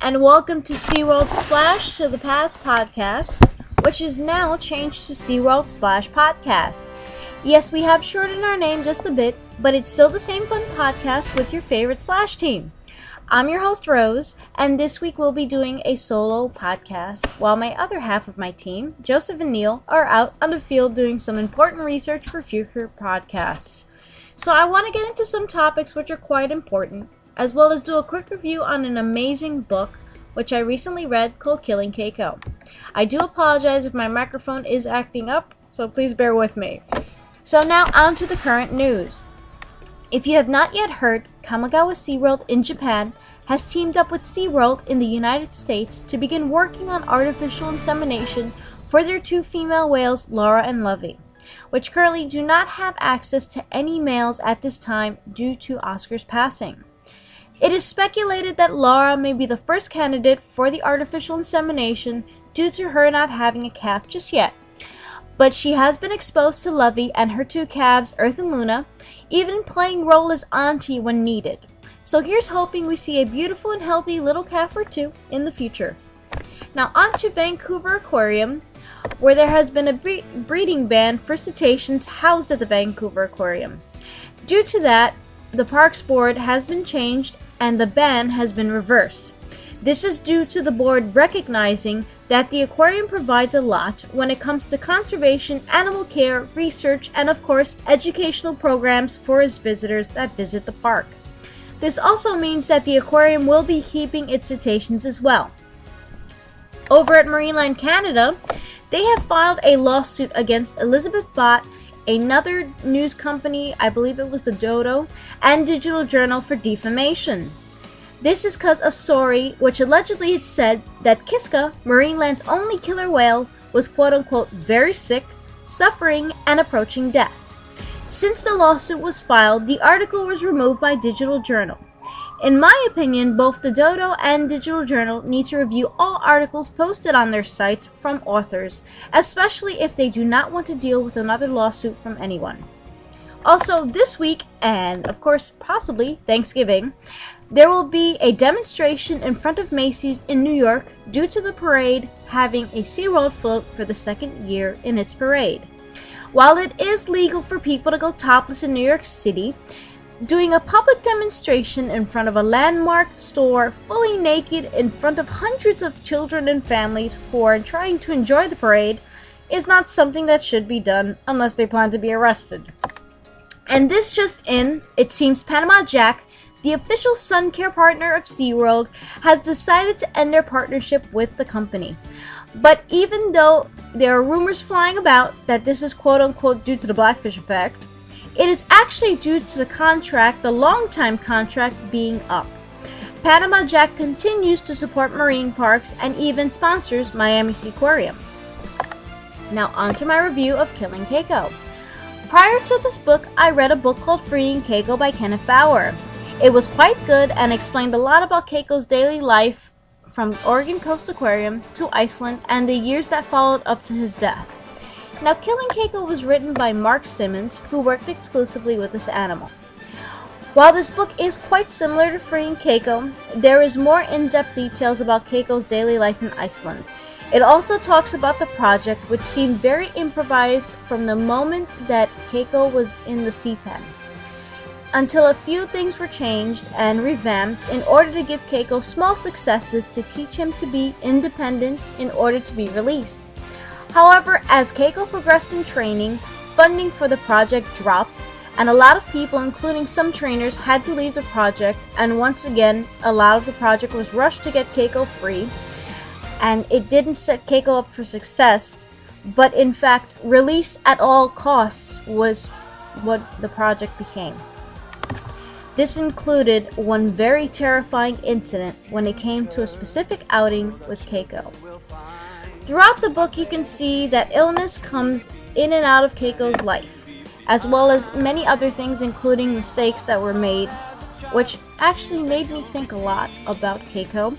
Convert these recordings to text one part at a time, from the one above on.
and welcome to Seaworld Splash to the Past podcast, which is now changed to Seaworld Splash Podcast. Yes, we have shortened our name just a bit, but it's still the same fun podcast with your favorite Splash team. I'm your host, Rose, and this week we'll be doing a solo podcast, while my other half of my team, Joseph and Neil, are out on the field doing some important research for future podcasts. So I want to get into some topics which are quite important, as well as do a quick review on an amazing book which I recently read called Killing Keiko. I do apologize if my microphone is acting up, so please bear with me. So now on to the current news. If you have not yet heard, Kamigawa SeaWorld in Japan has teamed up with SeaWorld in the United States to begin working on artificial insemination for their two female whales, Laura and Lovey, which currently do not have access to any males at this time due to Oscar's passing. It is speculated that Laura may be the first candidate for the artificial insemination due to her not having a calf just yet. But she has been exposed to Lovey and her two calves, Earth and Luna, even playing role as auntie when needed. So here's hoping we see a beautiful and healthy little calf or two in the future. Now on to Vancouver Aquarium, where there has been a breeding ban for cetaceans housed at the Vancouver Aquarium. Due to that, the parks board has been changed and the ban has been reversed. This is due to the board recognizing that the aquarium provides a lot when it comes to conservation, animal care, research, and of course, educational programs for its visitors that visit the park. This also means that the aquarium will be keeping its cetaceans as well. Over at Marineland Canada, they have filed a lawsuit against Elizabeth Bott, another news company, I believe it was the Dodo, and Digital Journal for defamation. This is because a story which allegedly had said that Kiska, Marineland's only killer whale, was quote-unquote very sick, suffering, and approaching death. Since the lawsuit was filed, the article was removed by Digital Journal. In my opinion, both the Dodo and Digital Journal need to review all articles posted on their sites from authors, especially if they do not want to deal with another lawsuit from anyone. Also, this week, and of course possibly Thanksgiving, there will be a demonstration in front of Macy's in New York due to the parade having a SeaWorld float for the second year in its parade. While it is legal for people to go topless in New York City, doing a public demonstration in front of a landmark store fully naked in front of hundreds of children and families who are trying to enjoy the parade is not something that should be done unless they plan to be arrested. And this just in, it seems Panama Jack, the official sun care partner of SeaWorld, has decided to end their partnership with the company. But even though there are rumors flying about that this is quote-unquote due to the Blackfish effect, it is actually due to the long-time contract being up. Panama Jack continues to support marine parks and even sponsors Miami Seaquarium. Now on to my review of Killing Keiko. Prior to this book, I read a book called Freeing Keiko by Kenneth Bauer. It was quite good and explained a lot about Keiko's daily life from Oregon Coast Aquarium to Iceland and the years that followed up to his death. Now, Killing Keiko was written by Mark Simmons, who worked exclusively with this animal. While this book is quite similar to Freeing Keiko, there is more in-depth details about Keiko's daily life in Iceland. It also talks about the project, which seemed very improvised from the moment that Keiko was in the sea pen, until a few things were changed and revamped in order to give Keiko small successes to teach him to be independent in order to be released. However, as Keiko progressed in training, funding for the project dropped, and a lot of people, including some trainers, had to leave the project, and once again, a lot of the project was rushed to get Keiko free, and it didn't set Keiko up for success, but in fact, release at all costs was what the project became. This included one very terrifying incident when it came to a specific outing with Keiko. Throughout the book, you can see that illness comes in and out of Keiko's life, as well as many other things, including mistakes that were made, which actually made me think a lot about Keiko,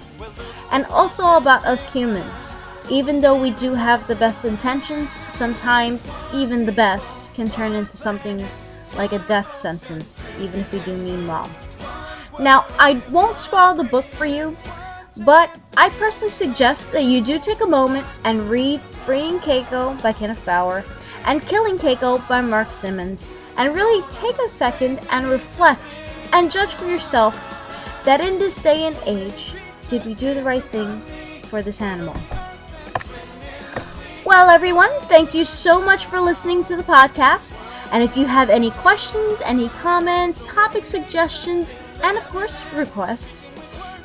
and also about us humans. Even though we do have the best intentions, sometimes even the best can turn into something like a death sentence, even if we do mean well. Now, I won't spoil the book for you, But I personally suggest that you do take a moment and read Freeing Keiko by Kenneth Bauer and Killing Keiko by Mark Simmons, and really take a second and reflect and judge for yourself that in this day and age, did we do the right thing for this animal? Well, everyone, thank you so much for listening to the podcast. And if you have any questions, any comments, topic suggestions, and of course, requests,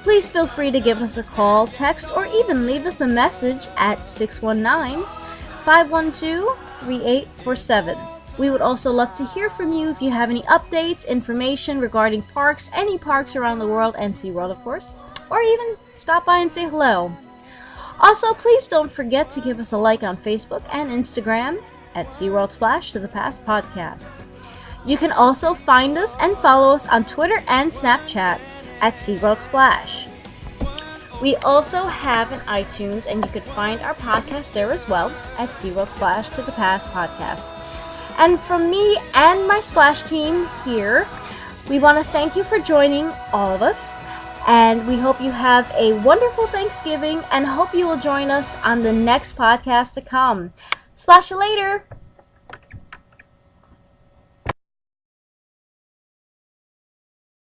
please feel free to give us a call, text, or even leave us a message at 619-512-3847. We would also love to hear from you if you have any updates, information regarding parks, any parks around the world, and SeaWorld, of course, or even stop by and say hello. Also, please don't forget to give us a like on Facebook and Instagram at SeaWorld Splash to the Past Podcast. You can also find us and follow us on Twitter and Snapchat at SeaWorld Splash. We also have an iTunes, and you can find our podcast there as well at SeaWorld Splash to the Past Podcast. And from me and my Splash team here, we want to thank you for joining all of us, and we hope you have a wonderful Thanksgiving and hope you will join us on the next podcast to come. Splash you later!